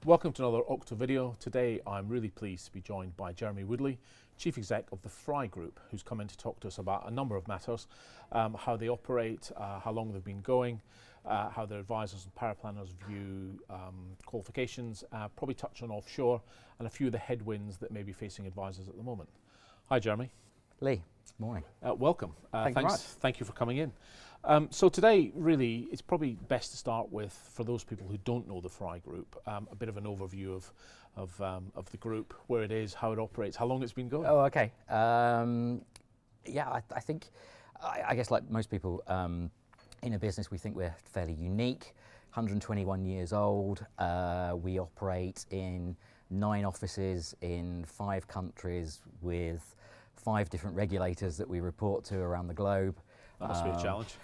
Welcome to another Octo video. Today I'm really pleased to be joined by Jeremy Woodley, Chief Exec of the FRA Group, who's come in to talk to us about a number of matters, how they operate, how long they've been going, how their advisors and paraplanners view qualifications, probably touch on offshore and a few of the headwinds that may be facing advisors at the moment. Hi Jeremy. Lee, morning. Welcome. Thank you very much. Thank you for coming in. So today, really, it's probably best to start with, for those people who don't know the FRA Group, a bit of an overview of the group, where it is, how it operates, how long it's been going. Oh, okay. Yeah, I think, I guess like most people in a business, we think we're fairly unique. 121 years old. We operate in 9 offices in 5 countries with 5 different regulators that we report to around the globe. That must be a challenge.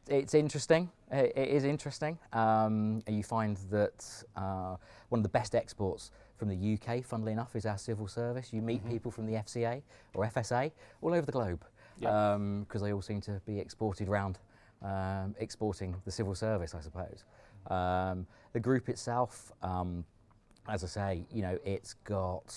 It's interesting. It is interesting. You find that one of the best exports from the UK, funnily enough, is our civil service. You meet people from the FCA or FSA all over the globe, because they all seem to be exported around, exporting the civil service, I suppose. The group itself, as I say, you know, it's got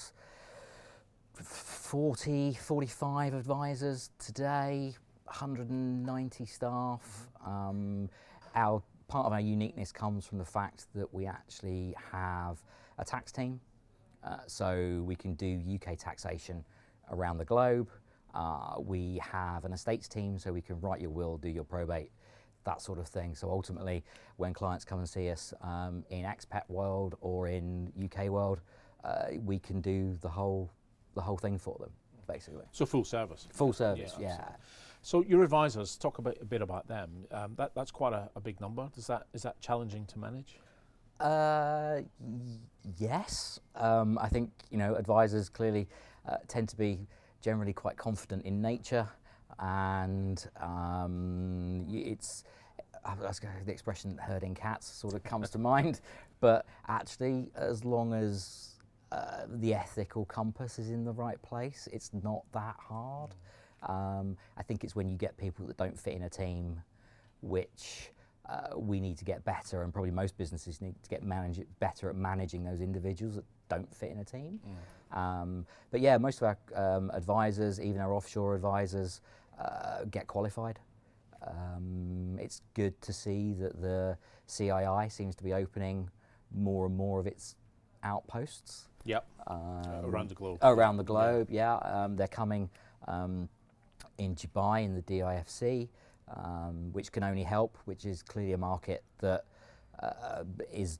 45 advisors today, 190 staff. Part of our uniqueness comes from the fact that we actually have a tax team, so we can do UK taxation around the globe. We have an estates team, so we can write your will, do your probate, that sort of thing. So ultimately, when clients come and see us in expat world or in UK world, we can do the whole thing for them, basically. So full service. Full service, yeah. So your advisors, talk a bit about them. That's quite a big number. Is that challenging to manage? Yes. I think, you know, advisors clearly tend to be generally quite confident in nature, and the expression herding cats sort of comes to mind. But actually, as long as the ethical compass is in the right place, it's not that hard. I think it's when you get people that don't fit in a team, which we need to get better, and probably most businesses need to get better at managing those individuals that don't fit in a team. But yeah, most of our advisors, even our offshore advisors, get qualified. It's good to see that the CII seems to be opening more and more of its outposts. Yep. Around the globe. Around the globe, yeah. They're coming in Dubai in the DIFC, which can only help, which is clearly a market that is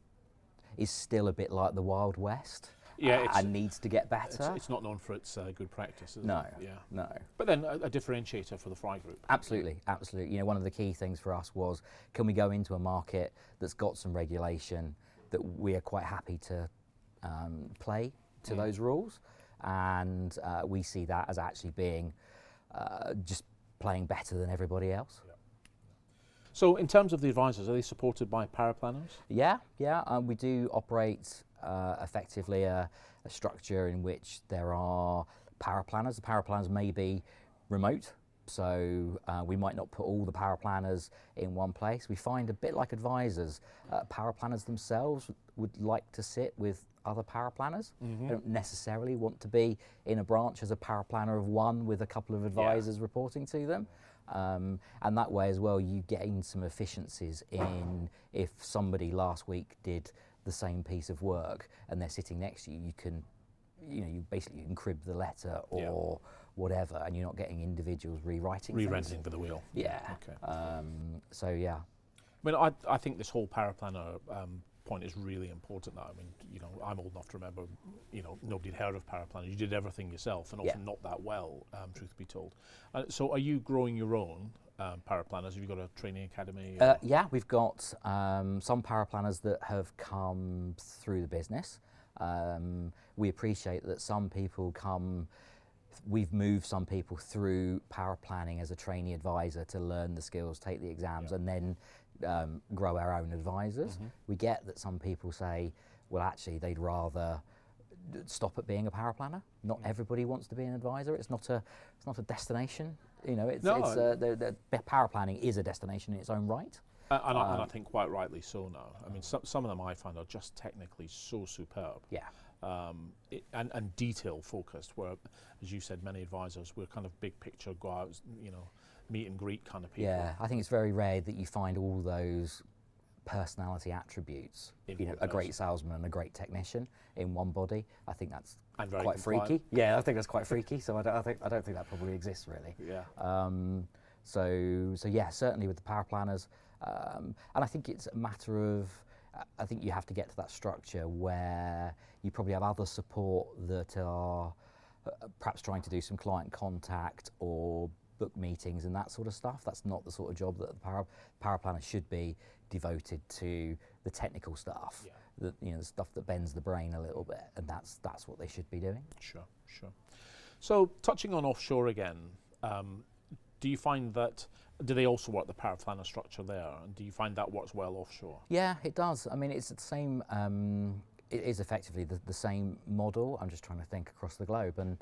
still a bit like the Wild West. Yeah, and needs to get better. It's not known for its good practice, is no, it? Yeah. No. But then a differentiator for the FRA Group. Absolutely, absolutely. You know, one of the key things for us was, can we go into a market that's got some regulation that we are quite happy to play to those rules, and we see that as actually being just playing better than everybody else. Yeah. So in terms of the advisors, are they supported by paraplanners? Yeah. We do operate effectively a structure in which there are paraplanners. The paraplanners may be remote, so we might not put all the paraplanners in one place. We find a bit like advisors, paraplanners themselves would like to sit with other paraplanners. They don't necessarily want to be in a branch as a paraplanner of one with a couple of advisors reporting to them. And that way as well, you gain some efficiencies in, if somebody last week did the same piece of work and they're sitting next to you, you can crib the letter or whatever, and you're not getting individuals rewriting for the wheel. Yeah. Okay. So yeah. I mean, I think this whole paraplanner point is really important now. I mean, you know, I'm old enough to remember, you know, nobody had heard of paraplanners. You did everything yourself, and often not that well, truth be told. So are you growing your own paraplanners? Have you got a training academy? Yeah, we've got some paraplanners that have come through the business. We appreciate that some people we've moved some people through paraplanning as a trainee advisor to learn the skills, take the exams, and then grow our own advisors. We get that some people say, well, actually, they'd rather stop at being a paraplanner. Not everybody wants to be an advisor. It's not a destination. You know, the paraplanning is a destination in its own right. And I think quite rightly so now. I mean, some of them I find are just technically so superb. Yeah. And detail focused, where, as you said, many advisors, we're kind of big picture, go out, meet and greet kind of people. Yeah, I think it's very rare that you find all those personality attributes, a great salesman and a great technician in one body. I think that's quite freaky. Yeah, I think that's quite freaky. So I don't think that probably exists really. Yeah. So yeah, certainly with the power planners, and I think it's a matter of, I think you have to get to that structure where you probably have other support that are perhaps trying to do some client contact or book meetings and that sort of stuff. That's not the sort of job that the power planner should be devoted to. The technical stuff, the stuff that bends the brain a little bit, and that's what they should be doing. Sure. So touching on offshore again, do you find that, do they also work the power planner structure there, and do you find that works well offshore? Yeah, it does. I mean, it's the same. It is effectively the same model. I'm just trying to think across the globe, and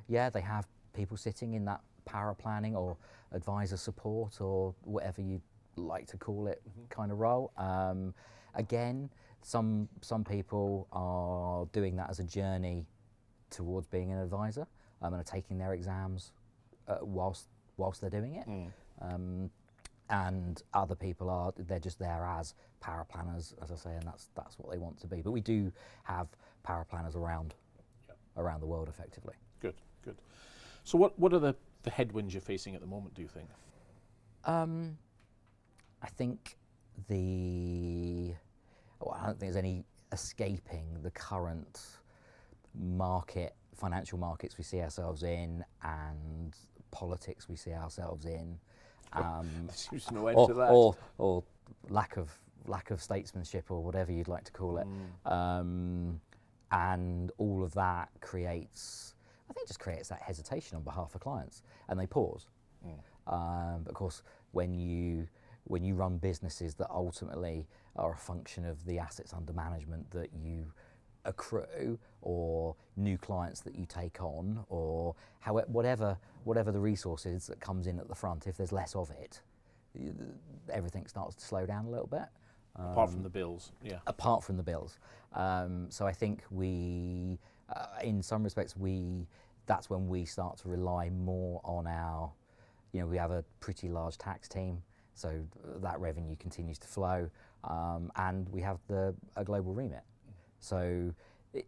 yeah, they have people sitting in that power planning or advisor support or whatever you like to call it kind of role. Again, some people are doing that as a journey towards being an advisor and are taking their exams whilst they're doing it. And other people they're just there as power planners, as I say, and that's what they want to be. But we do have power planners around the world effectively. Good. So what are the headwinds you're facing at the moment, do you think? I think I don't think there's any escaping the current financial markets we see ourselves in, and politics we see ourselves in. There's no end to that. Or lack of statesmanship, or whatever you'd like to call it. And all of that creates that hesitation on behalf of clients, and they pause. Of course, when you run businesses that ultimately are a function of the assets under management that you accrue, or new clients that you take on, or whatever the resource is that comes in at the front, if there's less of it, everything starts to slow down a little bit. Apart from the bills, yeah. Apart from the bills. So I think in some respects, that's when we start to rely more on we have a pretty large tax team, so that revenue continues to flow, and we have a global remit. So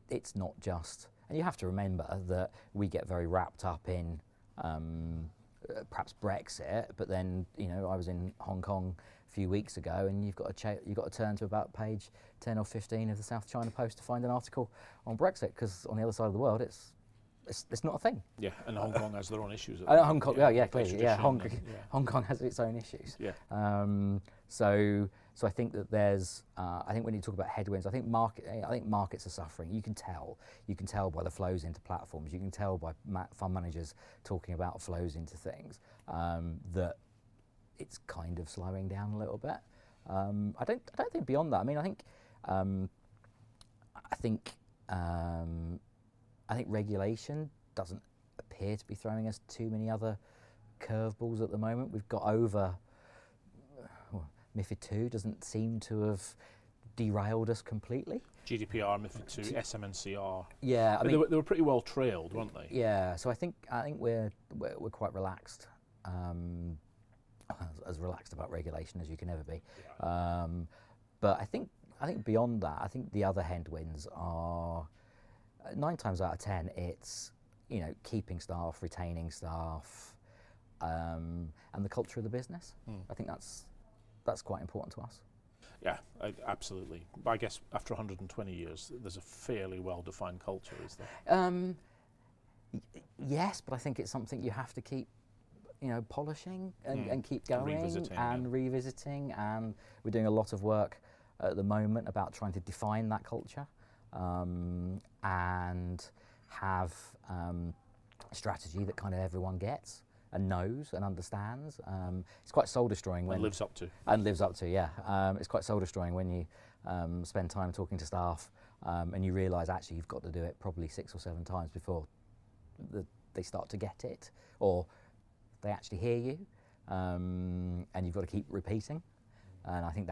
it's not just, and you have to remember that we get very wrapped up in perhaps Brexit, but then I was in Hong Kong a few weeks ago, and you've got to turn to about page 10 or 15 of the South China Post to find an article on Brexit, because on the other side of the world it's not a thing. Yeah, and Hong Kong has their own issues. Hong Kong, clearly, yeah. Hong Kong has its own issues. Yeah. So I think that there's. I think when you talk about headwinds, I think markets are suffering. You can tell by the flows into platforms. You can tell by fund managers talking about flows into things that it's kind of slowing down a little bit. I don't think beyond that. I mean, I think regulation doesn't appear to be throwing us too many other curveballs at the moment. We've got over MiFID 2 doesn't seem to have derailed us completely. GDPR, MiFID 2, SMNCR. Yeah, I mean they were pretty well trailed, weren't they? Yeah, so I think we're quite relaxed, as relaxed about regulation as you can ever be. Yeah. But I think beyond that, I think the other headwinds are 9 times out of 10, it's keeping staff, retaining staff, and the culture of the business. I think that's quite important to us. Yeah, absolutely. But I guess after 120 years, there's a fairly well-defined culture, is there? Yes, but I think it's something you have to keep, polishing and keep going revisiting. And we're doing a lot of work at the moment about trying to define that culture and have a strategy that kind of everyone gets and knows and understands. It's quite soul destroying when lives up to. Yeah. It's quite soul destroying when you spend time talking to staff and you realise actually you've got to do it probably 6 or 7 times before they start to get it, or they actually hear you, and you've got to keep repeating. And I think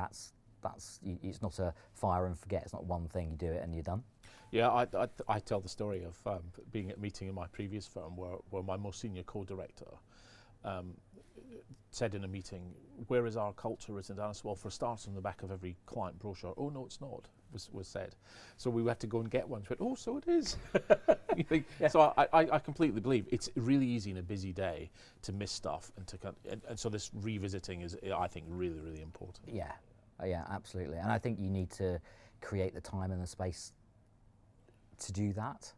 it's not a fire and forget. It's not one thing, you do it and you're done. Yeah, I tell the story of being at a meeting in my previous firm where my most senior co-director said in a meeting, where is our culture written down? Well, for starters, on the back of every client brochure. Oh, no, it's not, was said. So we had to go and get one. Went, oh, so it is. You think, yeah. So I completely believe it's really easy in a busy day to miss stuff, and so this revisiting is, I think, really, really important. Yeah, yeah, absolutely. And I think you need to create the time and the space to do that.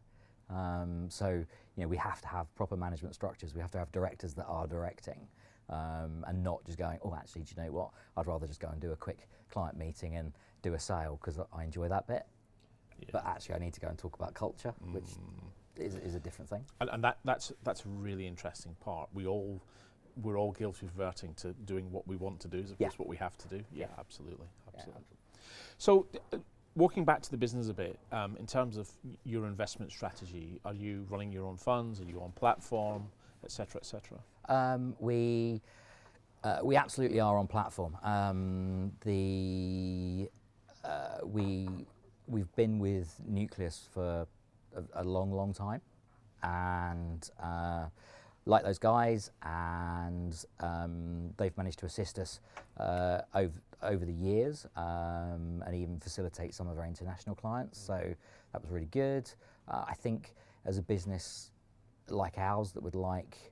So we have to have proper management structures. We have to have directors that are directing, and not just going, oh, actually, do you know what? I'd rather just go and do a quick client meeting and do a sale because I enjoy that bit. Yeah. But actually, I need to go and talk about culture, which is a different thing. And that's a really interesting part. We're all guilty of reverting to doing what we want to do as opposed to what we have to do. Yeah, absolutely. Yeah. So. Walking back to the business a bit, in terms of your investment strategy, are you running your own funds? Are you on platform, et cetera, et cetera? We absolutely are on platform. We've been with Nucleus for a long, long time, and like those guys, and they've managed to assist us over the years, and even facilitate some of our international clients. So that was really good. I think as a business like ours that would like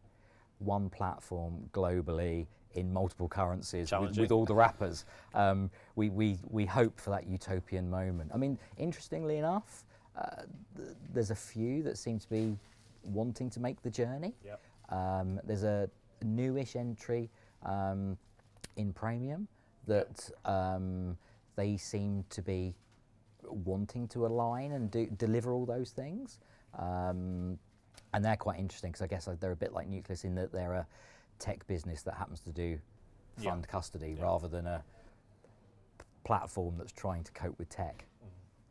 one platform globally in multiple currencies with all the wrappers, we hope for that utopian moment. I mean, interestingly enough, there's a few that seem to be wanting to make the journey. Yep. There's a newish entry in Premium that they seem to be wanting to align and deliver all those things. And they're quite interesting because I guess they're a bit like Nucleus in that they're a tech business that happens to do fund custody rather than a platform that's trying to cope with tech,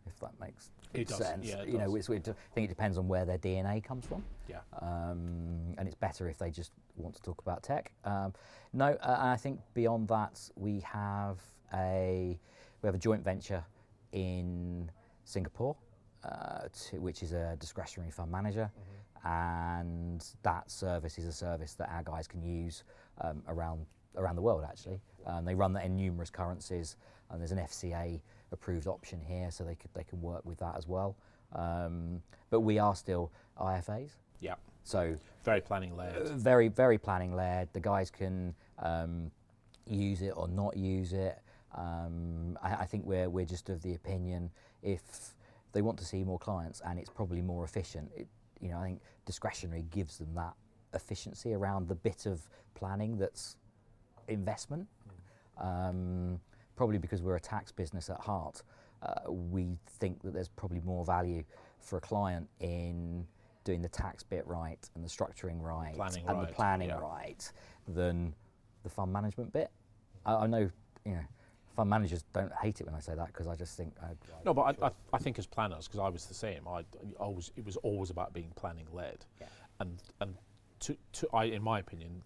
if that makes sense. Yeah, I think it depends on where their DNA comes from. Yeah. And it's better if they just want to talk about tech. And I think beyond that, we have a joint venture in Singapore, which is a discretionary fund manager, and that service is a service that our guys can use around the world. Actually, they run that in numerous currencies, and there's an FCA approved option here, so they can work with that as well. But we are still IFAs. Yeah. So very planning led. Very, very planning led. The guys can use it or not use it. I think we're just of the opinion if they want to see more clients and it's probably more efficient. I think discretionary gives them that efficiency around the bit of planning that's investment. Probably because we're a tax business at heart, we think that there's probably more value for a client in doing the tax bit right and the structuring right the planning right than the fund management bit. I know, fund managers don't hate it when I say that because I just think. No, but I think as planners, because I was the same. It was always about being planning led, and in my opinion,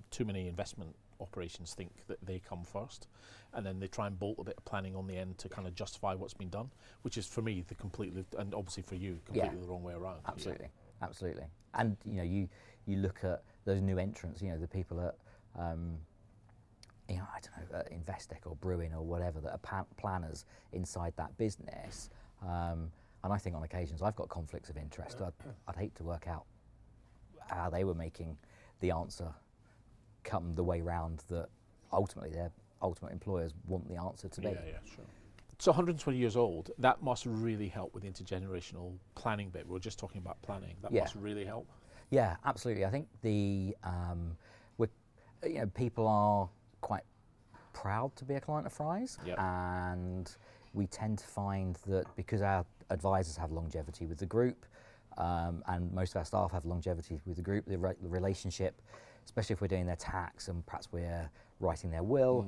too many investment operations think that they come first, and then they try and bolt a bit of planning on the end to kind of justify what's been done, which is for me and obviously for you, completely the wrong way around. Absolutely, absolutely. And you look at those new entrants, the people at Investec or Brewin or whatever that are planners inside that business, and I think on occasions I've got conflicts of interest. I'd hate to work out how they were making the answer come the way round that ultimately their ultimate employers want the answer to be. Yeah, sure. So 120 years old, that must really help with the intergenerational planning bit. We were just talking about planning. That must really help. Yeah, absolutely. I think people are quite proud to be a client of FRA's, and we tend to find that because our advisors have longevity with the group, and most of our staff have longevity with the group, the relationship, especially if we're doing their tax and perhaps we're writing their will,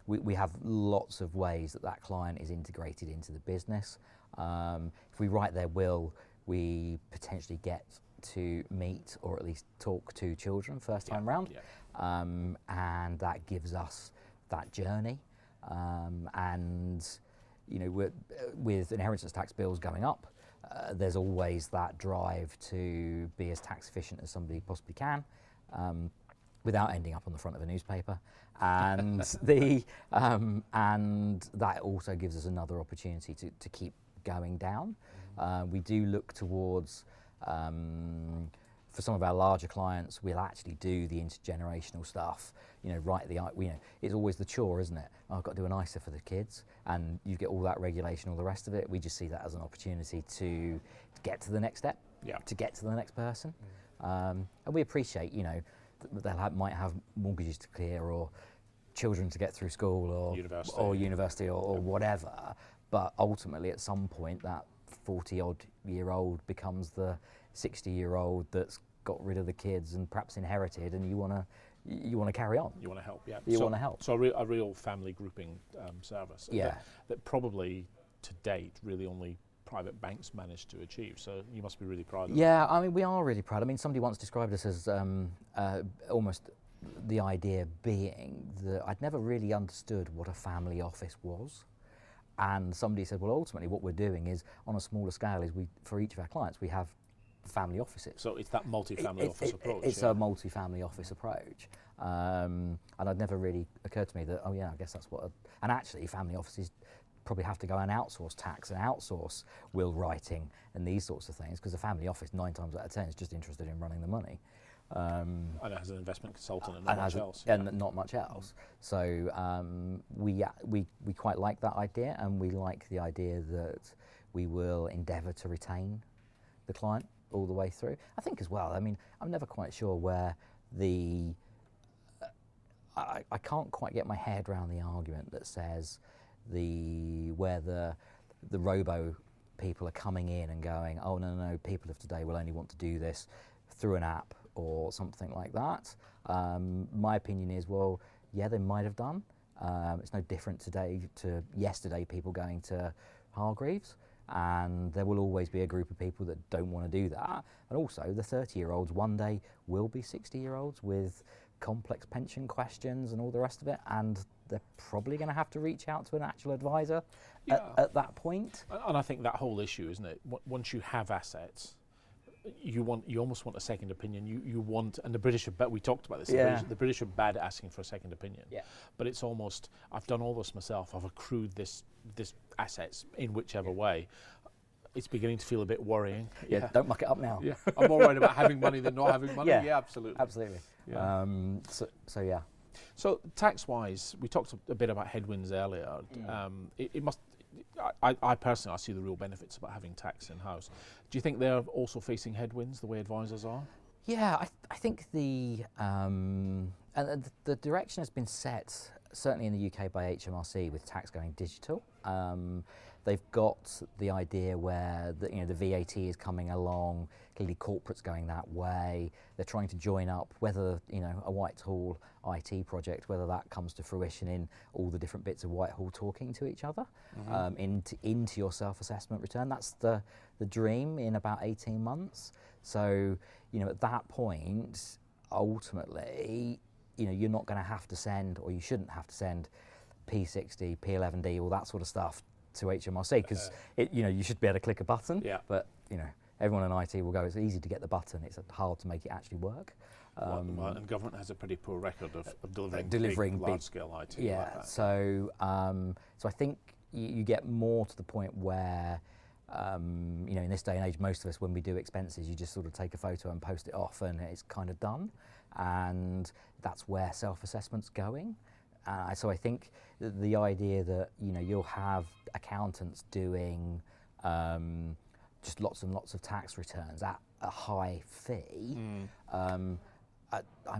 we have lots of ways that client is integrated into the business. If we write their will, we potentially get to meet or at least talk to children first time round, and that gives us that journey. And with inheritance tax bills going up, there's always that drive to be as tax efficient as somebody possibly can, without ending up on the front of a newspaper. And and that also gives us another opportunity to keep going down. We do look towards, for some of our larger clients, we'll actually do the intergenerational stuff. Right at the, it's always the chore, isn't it? Oh, I've got to do an ISA for the kids, and you get all that regulation, all the rest of it. We just see that as an opportunity to get to the next step, to get to the next person. And we appreciate, they might have mortgages to clear, or children to get through school, or university, or whatever. But ultimately, at some point, that 40-odd-year-old becomes the 60-year-old that's got rid of the kids and perhaps inherited, and you want to carry on. You want to help, yeah. You want to help. So a real family grouping service. Yeah. That probably to date really only private banks managed to achieve. So you must be really proud of that. Yeah, I mean, we are really proud. I mean, somebody once described us as almost the idea being that I'd never really understood what a family office was. And somebody said, well, ultimately what we're doing is, on a smaller scale, is for each of our clients, we have family offices. So it's that multi-family office approach. It's a multi-family office approach. And it never really occurred to me that, oh yeah, I guess that's what, and actually family offices probably have to go and outsource tax and outsource will writing and these sorts of things, because the family office 9 times out of 10 is just interested in running the money. And it has an investment consultant and not much else. And not much else. So we quite like that idea, and we like the idea that we will endeavour to retain the client all the way through. I think as well, I mean, I'm never quite sure where I can't quite get my head around the argument that says where the robo people are coming in and going, oh no, people of today will only want to do this through an app or something like that. My opinion is, well, yeah, they might have done. It's no different today to yesterday, people going to Hargreaves, and there will always be a group of people that don't want to do that. And also the 30-year-olds one day will be 60-year-olds with complex pension questions and all the rest of it, and they're probably going to have to reach out to an actual advisor at that point. And I think that whole issue, isn't it? Once you have assets, you almost want a second opinion. You want, and the British are we talked about this. The British are bad at asking for a second opinion. Yeah. But it's almost, I've done all this myself. I've accrued this assets in whichever way. It's beginning to feel a bit worrying. Yeah. Don't muck it up now. Yeah. I'm more worried about having money than not having money. Yeah, absolutely. Absolutely. Yeah. So yeah. So tax-wise, we talked a bit about headwinds earlier. It must. I personally, I see the real benefits about having tax in-house. Do you think they're also facing headwinds the way advisors are? Yeah, I think the direction has been set, certainly in the UK, by HMRC with tax going digital. They've got the idea where the VAT is coming along. Clearly, corporates going that way. They're trying to join up, whether a Whitehall IT project, whether that comes to fruition in all the different bits of Whitehall talking to each other, into your self-assessment return. That's the dream in about 18 months. So at that point, ultimately, you're not going to have to send, or you shouldn't have to send P60, P11D, all that sort of stuff to HMRC, because you should be able to click a button. Yeah. But everyone in IT will go, it's easy to get the button, it's hard to make it actually work. And government has a pretty poor record of delivering big large-scale IT. Yeah. Like that. So I think you get more to the point where in this day and age, most of us, when we do expenses, you just sort of take a photo and post it off, and it's kind of done. And that's where self-assessment's going. So I think the idea that you'll have accountants doing just lots and lots of tax returns at a high fee, I'm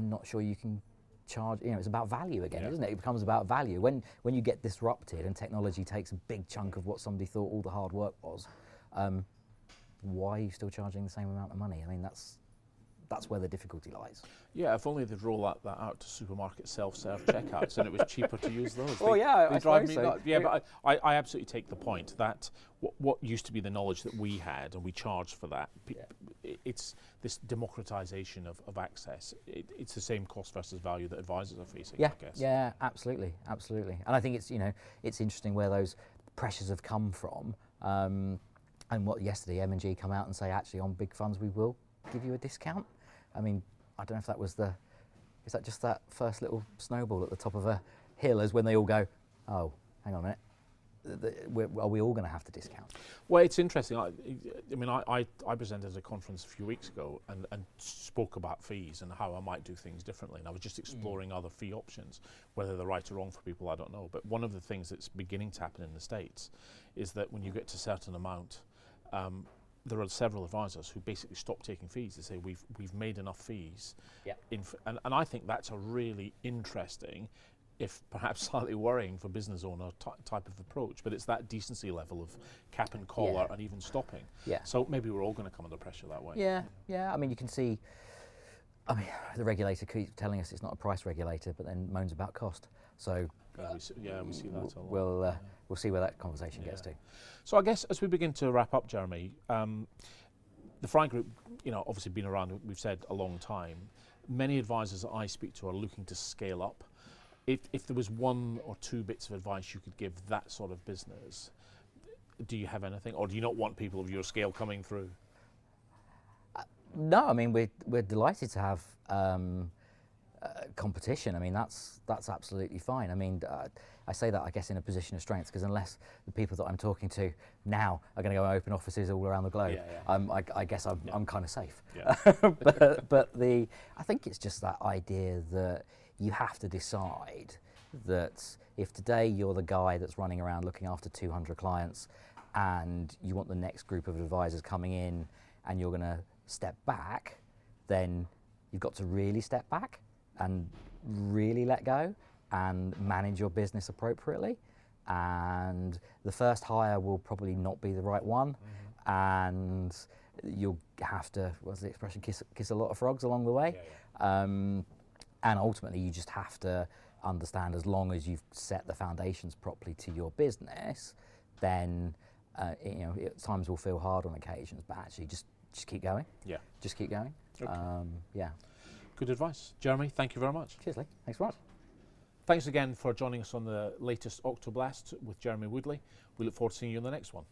not sure you can charge. It's about value again, isn't it? It becomes about value when you get disrupted and technology takes a big chunk of what somebody thought all the hard work was. Why are you still charging the same amount of money? I mean, that's where the difficulty lies. Yeah, if only they'd roll that out to supermarket self-serve checkouts and it was cheaper to use those. I drive me so. nuts. Yeah, but I absolutely take the point that what used to be the knowledge that we had and we charged for that, it's this democratization of access. It's the same cost versus value that advisors are facing, Yeah, I guess. yeah, absolutely, absolutely. And I think it's, it's interesting where those pressures have come from. And what yesterday M&G come out and say, actually on big funds we will give you a discount. I mean, I don't know if that was is that just that first little snowball at the top of a hill, as when they all go, oh, hang on a minute, are we all going to have to discount? Well, it's interesting. I presented at a conference a few weeks ago and spoke about fees and how I might do things differently. And I was just exploring other fee options. Whether they're right or wrong for people, I don't know. But one of the things that's beginning to happen in the States is that when you get to a certain amount, there are several advisors who basically stop taking fees. They say, we've made enough fees. Yep. And I think that's a really interesting, if perhaps slightly worrying for business owner type of approach, but it's that decency level of cap and collar and even stopping. Yeah. So maybe we're all going to come under pressure that way. Yeah, yeah. I mean, you can see, the regulator keeps telling us it's not a price regulator, but then moans about cost. So we see that a lot. We'll see where that conversation gets to. So I guess as we begin to wrap up, Jeremy, the FRA Group, obviously been around, we've said, a long time. Many advisors that I speak to are looking to scale up. If there was one or two bits of advice you could give that sort of business, do you have anything, or do you not want people of your scale coming through? No, I mean we're delighted to have competition. I mean that's absolutely fine. I mean I say that I guess in a position of strength, because unless the people that I'm talking to now are going to go and open offices all around the globe, I guess I'm kind of safe. Yeah. but I think it's just that idea that you have to decide that if today you're the guy that's running around looking after 200 clients and you want the next group of advisors coming in and you're going to step back, then you've got to really step back and really let go and manage your business appropriately. And the first hire will probably not be the right one. And you'll have to, what's the expression, kiss a lot of frogs along the way. And ultimately, you just have to understand, as long as you've set the foundations properly to your business, then times will feel hard on occasions, but actually just keep going. Yeah. Just keep going. Okay. Good advice. Jeremy, thank you very much. Cheers, Lee. Thanks very much. Thanks again for joining us on the latest OctoBlast with Jeremy Woodley. We look forward to seeing you in the next one.